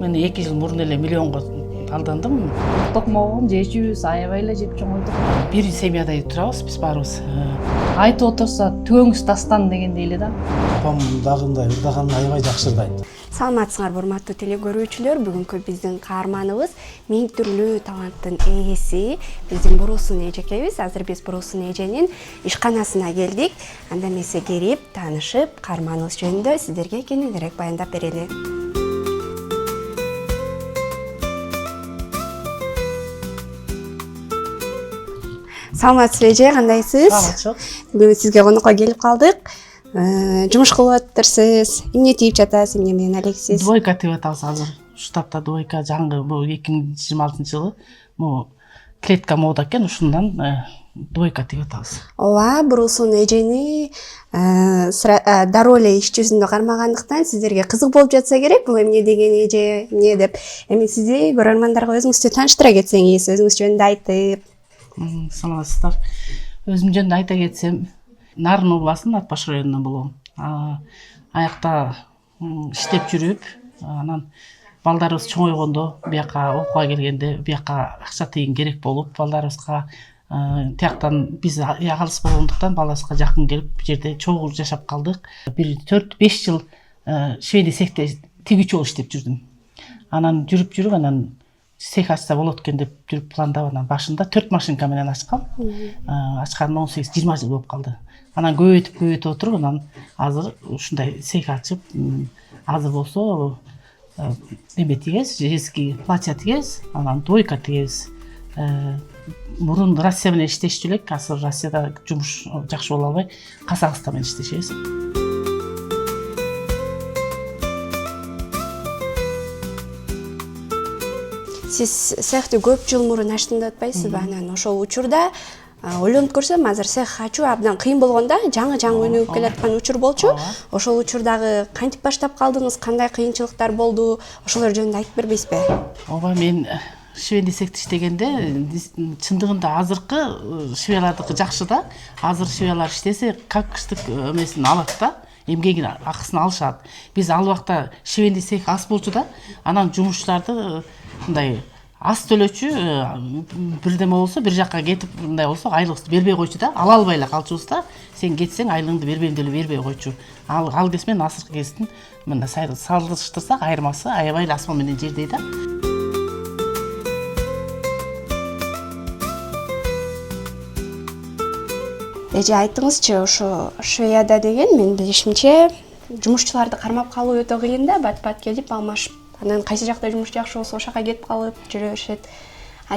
Мен 2 жыл мурун эле миллионго алдандым. Токмогун жешүүбүз аябай эле жеп чоңойдук. Бир семьяда турабыз биз баарыбыз. Айтып отурса төөңүз дастан дегендей эле да. Апам дагындай ырдаганын аябай жакшы ырдайт. Саламатсыңар урматтуу теле көрүүчүлөр, бүгүнкү биздин каарманыбыз миң түрлүү таланттын ээси биздин Бурусун эжекебиз. Азыр биз Бурусун эженин ишканасына келдик. Анда эмесе кирип, таанышып, каарманыбыз жөнүндө сиздерге кененирээк баяндап берели. Саламатсыз эже, кандайсыз? Саламатчылык. Бүгүн сизге конокко келип калдык. Жумуш кылып атырсыз. Эмне тийип жатасыз, эмне менен алексиз? Двойка тийип атабыз азыр. Штабта двойка жаңы бул 2026 жылы могу клетка мода экен, ушундан двойка тийип атабыз. Ооба, Бурусун эжени дароо эле иш жүзүндө кармагандыктан сиздерге кызык болуп жатса керек. Бул эмне деген эже, эмне деп. Эми сизди көрөрмандарга өзүңүздү тааныштыра кетсеңиз, өзүңүз жөнүндө айтып. Саламатсыздар. Өзүм жөнүндө айта кетсем, Нарын областынын Ат Баш районунан болом. Аякта иштеп жүрүп, анан балдарыбыз чоңойгондо, бияка окууга келгенде, бияка акча тыйын керек болуп, балдарыбызга тияктан биз алыс болгондуктан балдарыбызга жакын келип, бул жерде чогуу жашап калдык. Бир 4-5 жыл швейный цехте тигүүчү болуп иштеп жүрдүм. Анан жүрүп, анан цех ачса болот экен деп жүрүп пландап, анан башында 4 машинка менен ачкам. Ачканыма 18-20 жыл болуп калды. Анан көбөйтүп отуруп, анан азыр ушундай цех ачып, азыр болсо эме тигез, женский платья тигез, анан двойка тигез. Мурун Россия менен иштешчү элек, азыр Россияда жумуш жакшы боло албай, Казакстан менен иштешебиз. Сиз цехти көп жыл мурун ачтым деп атпайсызбы? Анан ошол учурда ойлонуп көрсөм, азыр цех ачуу абдан кыйын болгонда, жаңы өнүгүп келаткан учур болчу. Ошол учурдагы кантип баштап калдыңыз, кандай кыйынчылыктар болду? Ошолор жөнүндө айтып бербейсизби? Ооба, мен швейный цехте иштегенде чындыгында азыркы швеялардыкы жакшы да. Азыр швеялар иштесе, как штык эмесин алат да, эмгегин акысын алышат. Биз ал убакта швейный цех аз болчу да. Анан жумушчуларды мындай аз төлөчү, бирдеме болсо, бир жакка кетип мындай болсо, айлыгыбызды бербей койчу да. Ала албай эле калчубуз да. Сен кетсең, айлыгыңды бербейм деп бербей койчу. Ал кез менен азыркы кездин мына салыштырсак, айырмасы аябай эле асман менен жердей да. Эже, айтыңызчы, ошо Швеяда деген мен билишимче жумушчуларды кармап калуу өтө кыйын да, бат-бат келип алмашып. Анан кайсы жакта жумуш жакшы болсо, ошол жака кетип калып жүрө беришет.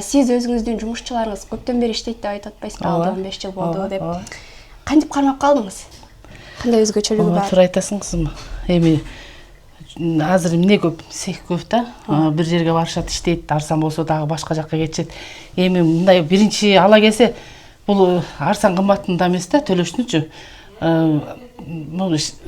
Сиз өзүңүздүн жумушчуларыңыз көптөн бери иштейт деп айтып атпайсызбы? 15 жыл болду деп. Кантип кармап калдыңыз? Кандай өзгөчөлүгү бар? Туура айтасың, кызым. Эми азыр эмне көп, цех көп да. Бир жерге барышат, иштейт, арзан болсо дагы башка жакка кетишет. Эми мындай биринчи ала келсе, бул арзан кымбаттын да эмес да, төлөшүнүчү.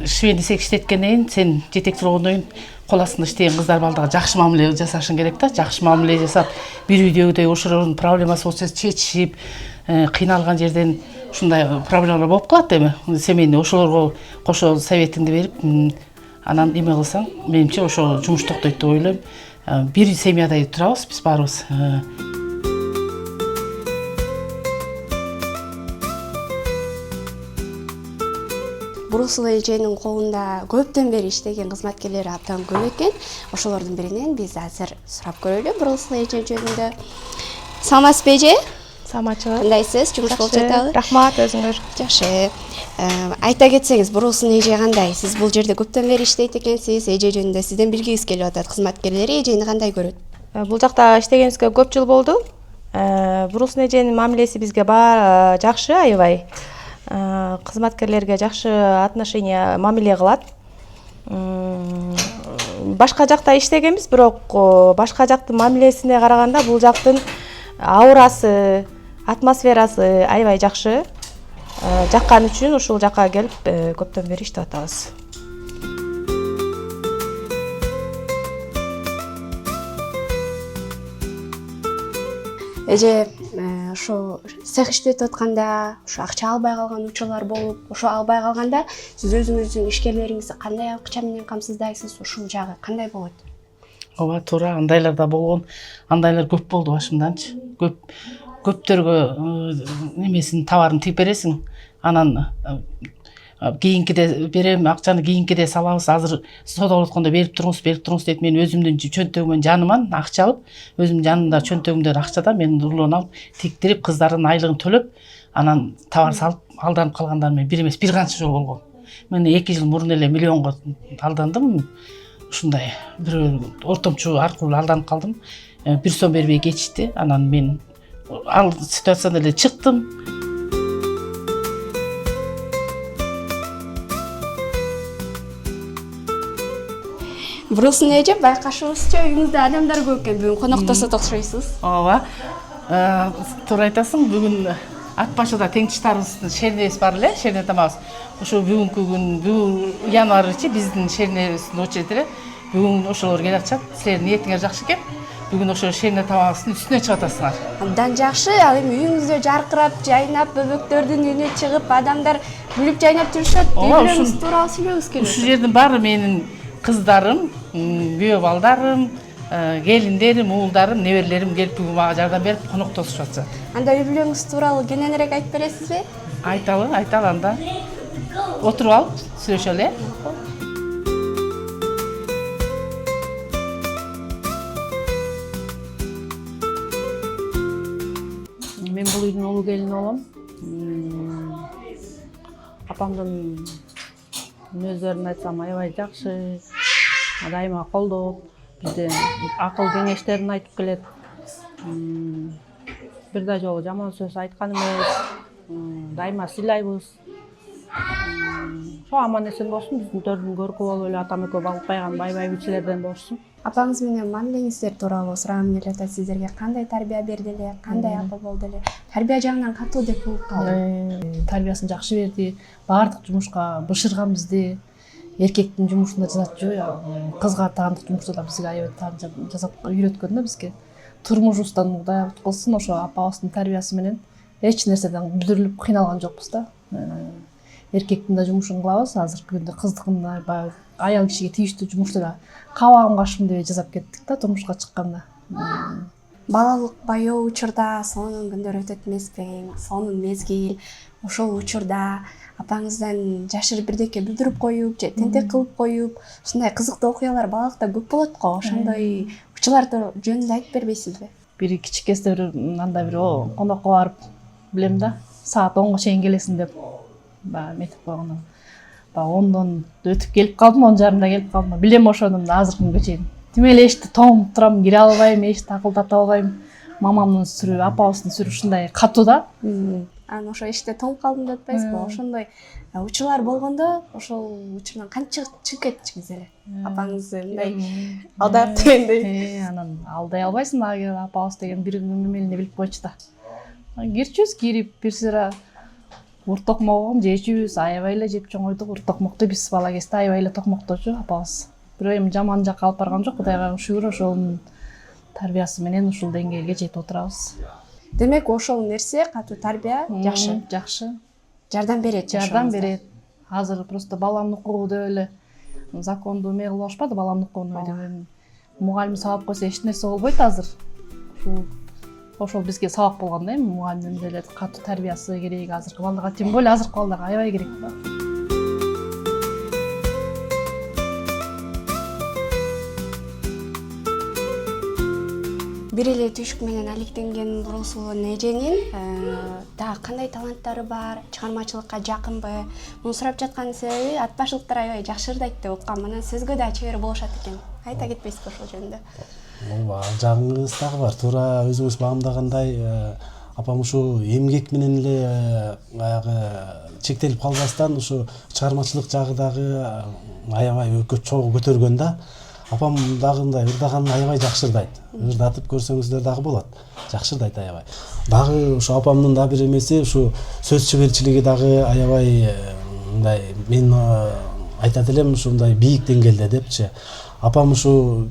Швейный цех иштеткенден кийин, сен жетекчи болгондон кийин кол астында иштеген кыздар балдага жакшы мамиле жасашың керек да. Жакшы мамиле жасап, бир үйдөгүдөй ошолордун проблемасы болсо чечишип, кыйналган жерден ушундай проблемалар болуп калат эми. Семейный ошолорго кошо советиңди берип, анан эме кылсаң, менимче ошо жумуш токтойт деп ойлойм. Бир семьяда турабыз биз баарыбыз. Бурусун эженин колунда көптөн бери иштеген кызматкерлери абдан көп экен. Ошолордун биринен биз азыр сурап көрөлү Бурусун эже жөнүндө. Саламатсызбы эже? Саламатчылык. Кандайсыз? Жумуш болуп жатабы? Рахмат, өзүңөр. Жакшы. Айта кетсеңиз, Бурусун эже кандай? Сиз бул жерде көптөн бери иштейт экенсиз. Эже жөнүндө сизден билгибиз келип атат. Кызматкерлери эжени кандай көрөт? Бул жакта иштегенибизге көп жыл болду. Бурусун эженин мамилеси бизге жакшы, аябай. Кызматкерлерге жакшы отношение, мамиле кылат. Башка жакта иштегенбиз, бирок башка жактын мамилесине караганда бул жактын аурасы, атмосферасы аябай жакшы. Жаккан үчүн ушул жакка келип көптөн бери иштеп атабыз. Эже, ошо цех иштеп атканда, ошо акча албай калган учурлар болуп, ошо албай калганда сиз өзүңүздүн ишкерлериңизди кандай акча менен камсыздайсыз? Ушул жагы кандай болот? Ооба туура андайлар да болгон. Андайлар көп болду башымданчы. Көптөргө немесин товарын тип бересиң. Анан кийинкиде берем, акчаны кийинкиде салабыз. Азыр соода болуп атканда берип туруңуз дейт. Мен өзүмдүн чөнтөгүмөн жаныман акча алып, өзүмдүн жанымда чөнтөгүмдөн акчадан мен урлоон алып, тиктирип, кыздардын айлыгын төлөп, анан товар салып алданып калгандар мен бир эмес, бир канча жол болгон. Мен 2 жыл мурун эле миллионго алдандым. Ушундай бир ортомчу аркылуу алданып калдым. 1 сом бербей кетишти. Анан мен ал ситуациядан эле чыктым. Бурусун эже байкашыбызча үйүңүздө адамдар көп экен. Бүгүн коноктосот окшойсуз. Ооба. Туура айтасың. Бүгүн ат башыда теңчтарыбыздын шернебиз бар эле, шерне тамабыз. Ошо бүгүнкү күн, бүгүн январчы биздин шернебиздин очереди. Бүгүн ошолор келип атышат. Силердин ниетиңер жакшы экен. Бүгүн ошо шерне тамабыздын үстүнө чыгып атасыңар. Андан жакшы, ал эми үйүңүздө жаркырап, жайнап, бөбөктөрдүн үйүнө чыгып, адамдар күлүп жайнап жүрүшөт. Үйлөрүңүз тууралуу сүйлөбүз келет. Ушул жердин баары менин кыздарым, күйөө балдарым, келиндерим, уулдарым, неберелерим келип бүгүн мага жардам берип коноктосуп атышат. Анда үйлөрүңүз тууралуу кененирээк айтып бересизби? Айталы анда. Отуруп алып сүйлөшөлү. Мен бул үйдүн улуу келини болом. Апамдын мүнөздөрүн айтсам аябай жакшы, дайыма колдоп, бизде акыл кеңештерин айтып келет. Бир да жолу жаман сөз айткан эмес, дайыма сыйлайбыз. Ошо аман эсен болсун, биздин төрдүн көркү болуп эле атам экөө багып байган байбичилерден болсун. Апаңыз менен мамилеңиздер тууралуу сурагым келип атат. Сиздерге кандай тарбия берди эле, кандай акыл болду эле? Тарбия жагынан катуу деп болуп калды. Тарбиясын жакшы берди, баардык жумушка бышырган бизди. Эркектин жумушунда жасатчу, кызга таандык жумушта да бизге аябай жасап үйрөткөн да бизге. Турмушубуздан даярдык кылсын, ошо апабыздын тарбиясы менен эч нерседен бүдүрүлүп кыйналган жокпуз да. Эркектин да жумушун кылабыз, азыркы күндө кыздыкын да баягы аял кишиге тийиштүү жумушту да кабагым кашым деп жасап кеттик да турмушка чыкканда. Балалык баяу учурда сонун күндөр өтөт эмеспи? Сонун мезгил. Ошол учурда апаңыздан жашырып бирдеке билдирип коюп, же тентек кылып коюп, ушундай кызыктуу окуялар балалыкта көп болот го. Ошондой учурларды жөнүндө айтып бербейсизби? Бир кичик кезде анда бир конокко барып билем да, саат 10го чейин келесиң деп баягы метип койгондон. Баягы 10дон өтүп келип калдым, 10:30да келип калдым. Билем ошону азыркы күнгө чейин. Тимели эшикти тоңуп турам, кире албайм, эшикти акылдата албайм. Мамамдын сүрү, апабыздын сүрү ушундай катуу да. Анан ошо эшикте тоңуп калдым деп атпайсызбы? Ошондой учурлар болгондо, ошол учурдан канча чыгып кеттиңиз эле? Апаңыз мындай алдап дегендей. Анан алдай албайсың, ага апабыз деген бир немелини билип койчу да. Кирчүбүз, кирип бир сыра урт токмогун жечүбүз, аябай эле жеп чоңойдук. Урт токмокту биз бала кезде аябай эле токмокточу апабыз. Бирок эми жаман жакка алып барган жок, Кудайга шүгүр, ошонун тарбиясы менен ушул деңгээлге жетип отурабыз. Демек ошол нерсе, катуу тарбия жакшы. Жакшы. Жардам берет. Жардам берет. Азыр просто баланын укугу деп эле законду эме кылып алышпады, баланын укугун деп. Мугалим сабап койсо эч нерсе болбойт азыр. Ошол бизге сабак болгон да, эми мугалимдин деле катуу тарбиясы керек азыркы балдарга, тем более азыркы балдарга аябай керек да. Бир эле түйшүк менен алектенген Бурусулуу эженин дагы кандай таланттары бар, чыгармачылыкка жакынбы? Муну сурап жаткан себеби ат башылыктар аябай жакшы ырдайт деп уккам. Анан сөзгө да чебер болушат экен. Айта кетпейсизби ошол жөнүндө? Ооба, ал жагыңыз дагы бар. Туура өзүңүз багамдагандай, апам ушу эмгек менен эле баягы чектелип калбастан ушу чыгармачылык жагы дагы аябай чогуу көтөргөн да. Апам дагы мындай ырдаганын аябай жакшы ырдайт. Ырдатып көрсөңүздөр дагы болот. Жакшы ырдайт аябай. Дагы ушу апамдын да бир эмеси ушу сөз чеберчилиги дагы аябай мындай мен айтат элем ушундай бийик деңгээлде депчи. Апам ушу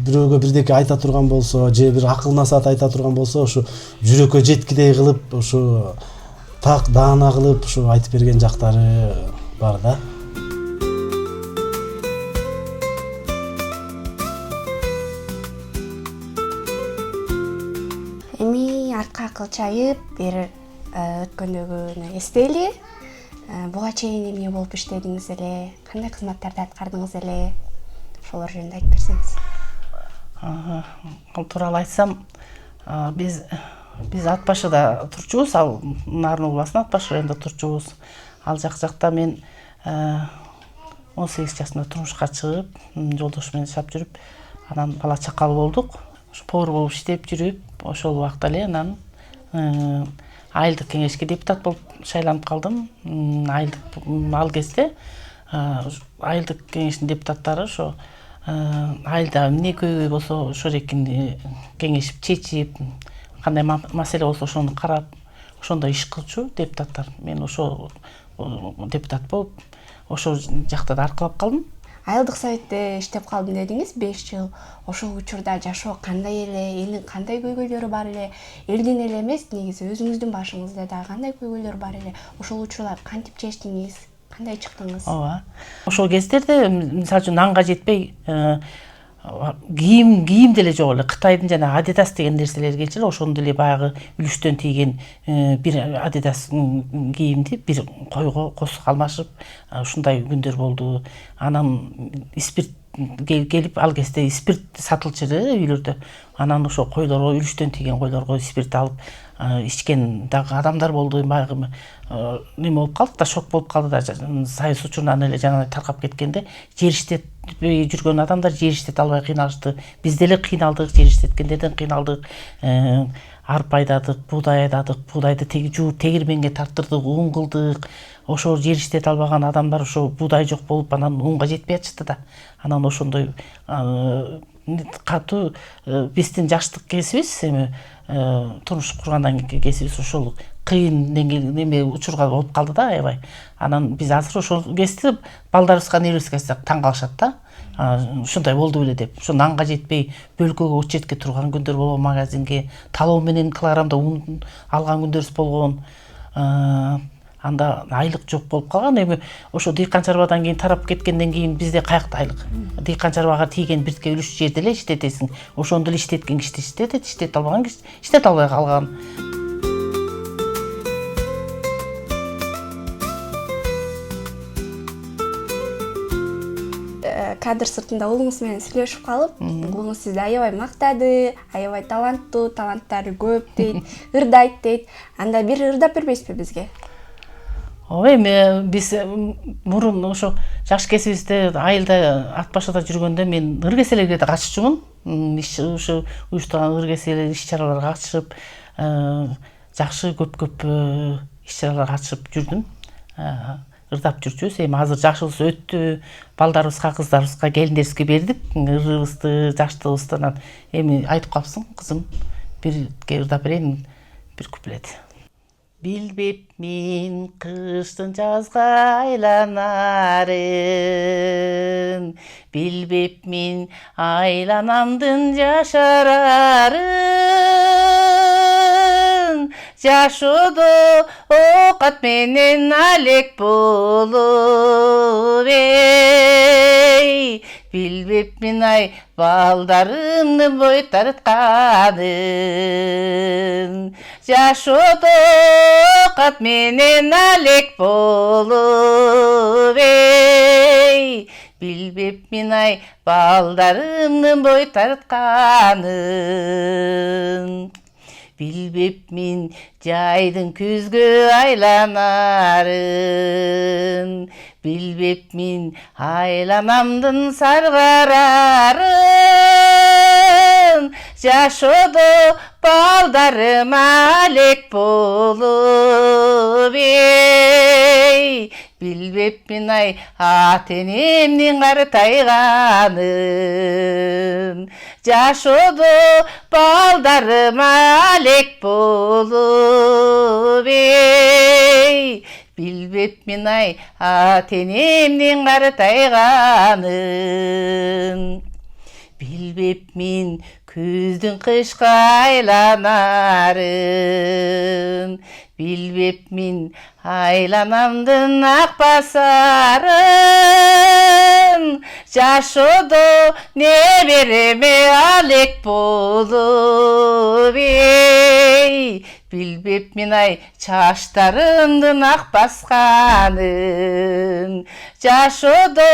бирөөгө бирдеке айта турган болсо, же бир акыл насаат айта турган болсо, ушу жүрөккө жеткидей кылып, ушу так даана кылып ушу айтып берген жактары бар да. сыртка кылчайып бир өткөндөгүнү эстейли. Буга чейин эмне болуп иштедиңиз эле, кандай кызматтарды аткардыңыз эле? Ошолор жөнүндө айтып берсеңиз. Ал тууралуу айтсам, биз ат башыда турчубуз, ал Нарын областынын ат башы районунда турчубуз. Ал жакта мен 18 жашында турмушка чыгып, жолдош менен жашап жүрүп, анан бала чакалуу болдук. Ошо повар болуп иштеп жүрүп, ошол убакта эле анан айылдык кеңешке депутат болуп шайланып калдым. Ал кезде айылдык кеңештин депутаттары ошо айылда эмне көйгөй болсо ошо эркин кеңешип чечип, кандай маселе болсо ошону карап, ошондой иш кылчу депутаттар. Мен ошо депутат болуп, ошол жакта да аркылап калдым. Айылдык советте иштеп калдым дедиңиз, 5 жыл. Ошол учурда жашоо кандай эле, элдин кандай көйгөйлөрү бар эле? Элдин эле эмес, негизи өзүңүздүн башыңызда да кандай көйгөйлөр бар эле? Ошол учурлар кантип чечтиңиз? Кандай чыктыңыз? Ооба. Ошол кездерде мисалы үчүн нанга жетпей кийим деле жок эле. Кытайдын жана Adidas деген нерселер келчү эле. Ошону деле баягы үлүштөн тийген бир Adidas кийимди бир койго косуп алмашып, ушундай күндөр болду. Анан спирт келип, ал кезде спирт сатылчу эле үйлөрдө. Анан ошо койлорго, үлүштөн тийген койлорго спирт алып ичкен дагы адамдар болду. Баягы неме болуп калдык да, шок болуп калды да. Союз учурунан эле жана таркап кеткенде жер иштетпей жүргөн адамдар жер иштете албай кыйналышты. Биз деле кыйналдык, жер иштеткендерден кыйналдык. Арпа айдадык, буудай айдадык, буудайды жууп тегирменге тарттырдык, ун кылдык. Ошо жер иштете албаган адамдар ошо буудай жок болуп, анан унга жетпей атышты да. Анан ошондой катуу биздин жаштык кесибиз, эми турмуш кургандан кийинки кесибиз ошол кыйын неме учурга болуп калды да, аябай. Анан биз азыр ошол кезде балдарыбызга неберибизге айтсак таң калышат да. Ушундай болду беле деп. Ошо нанга жетпей бөлкөгө учетке турган күндөр болгон, магазинге талоо менен килограммда ун алган күндөрүбүз болгон. Анда айлык жок болуп калган. Эми ошо дыйкан чарбадан кийин тарап кеткенден кийин бизде каякта айлык? Дыйкан чарбага тийген бирке үлүш жерде эле иштетесиң. Ошондо эле иштеткен киши иштетет, иштете албаган киши иштете албай калган. Кадр сыртында уулуңуз менен сүйлөшүп калып, уулуңуз сизди аябай мактады, аябай таланттуу, таланттары көп дейт, ырдайт дейт. Анда бир ырдап бербейсизби бизге? Ооба, эми биз мурун ошо жаш кесибизде айылда ат башыда жүргөндө мен ыр кеселерге да катышчумун. Ошо уюштурган ыр кеселер иш-чараларга катышып, жакшы көп иш чараларга катышып жүрдүм. Ырдап жүрчүбүз. Эми азыр жашыбыз өттү. Балдарыбызга, кыздарыбызга, келиндерибизге бердик ырыбызды, жаштыгыбызды. Анан эми айтып калыпсың, кызым. Бирге ырдап берейин, бир куплет. Билбепмин кыштын жазга айланарын, билбепмин айланамдын жашарарын. Жашоодо оокат менен алек болуп билбепмин ай балдарымдын бой тартканын. Жашоодо оокат менен алек болуп билбепмин ай балдарымдын бой тартканын. Билбепмин жайдын күзгө айланарын, билбепмин айланамдын саргарарын. Жашоодо балдарым алек болуп билбепмин ай ата энемдин картайганын. Жашоодо балдарым алек болуп билбепмин ай ата энемдин картайганын. Билбепмин күздүн кышка айланарын, билбепмин айланамдын ак басарын. Жашоодо небереме алек болуп билбеп мен ай чаштарымдын ак басканын. Жашоодо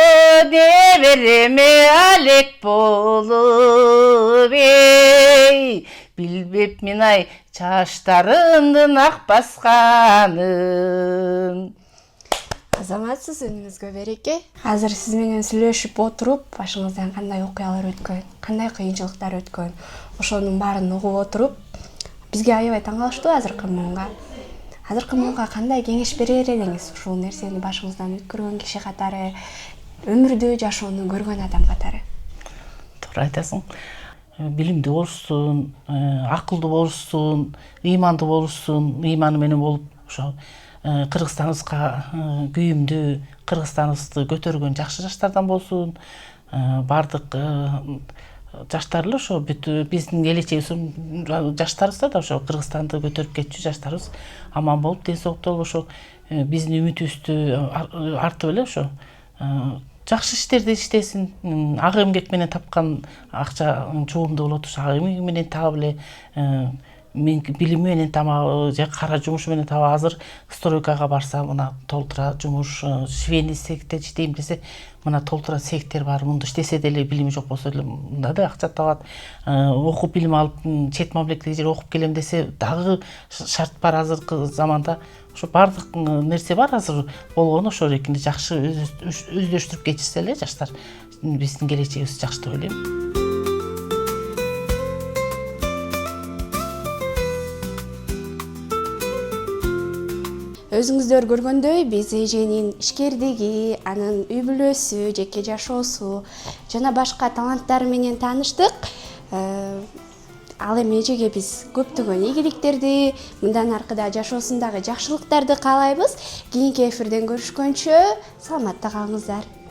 небереме алек болуп эй. Билбеп мен ай чаштарымдын ак басканын. Азаматсыз, үнүңүзгө береке. Азыр сиз менен сүйлөшүп отуруп, башыңыздан кандай окуялар өткөн, кандай кыйынчылыктар өткөн, ошонун баарын угуп отуруп, бизге аябай таң калыштуу азыркы муунга. Азыркы муунга кандай кеңеш берер элеңиз? Ушул нерсени башыңыздан өткөргөн киши катары, өмүрдү жашоону көргөн адам катары. Туура айтасың. Билимдүү болушсун, акылдуу болушсун, ыймандуу болушсун, ыйманы менен болуп, ошо Кыргызстаныбызга күйүмдүү, Кыргызстаныбызды көтөргөн жакшы жаштардан болсун. Бардык жаштар эле ошо бүт биздин келечегибиз жаштарыбыз да ошо Кыргызстанды көтөрүп кетчү жаштарыбыз аман болуп, ден соолуктуу болуп, ошо биздин үмүтүбүздү артып эле ошо жакшы иштерди иштесин. Ак эмгек менен тапкан акча чугунду болот, ошо ак эмгеги менен таап эле мен билими менен тамагы же кара жумушу менен таба. Азыр стройкага барса, мына толтура жумуш, швейный цехте иштейм десе, мына толтура цехтер бар. Мунда иштесе деле билими жок болсо деле мында да акча табат. Окуп билим алып, чет мамлекеттеги жерге окуп келем десе, дагы шарт бар азыркы заманда. Ошо бардык нерсе бар азыр болгону, ошо эркинде жакшы өздөштүрүп кетишсе эле жаштар, биздин келечегибиз жакшы деп ойлойм. Өзүңүздөр көргөндөй, биз эженин ишкердиги, анын үй бүлөсү, жеке жашоосу жана башка таланттары менен тааныштык. Ал эми эжеге биз көптөгөн ийгиликтерди, мындан аркыда жашоосундагы жакшылыктарды каалайбыз. Кийинки эфирден көрүшкөнчө саламатта калыңыздар.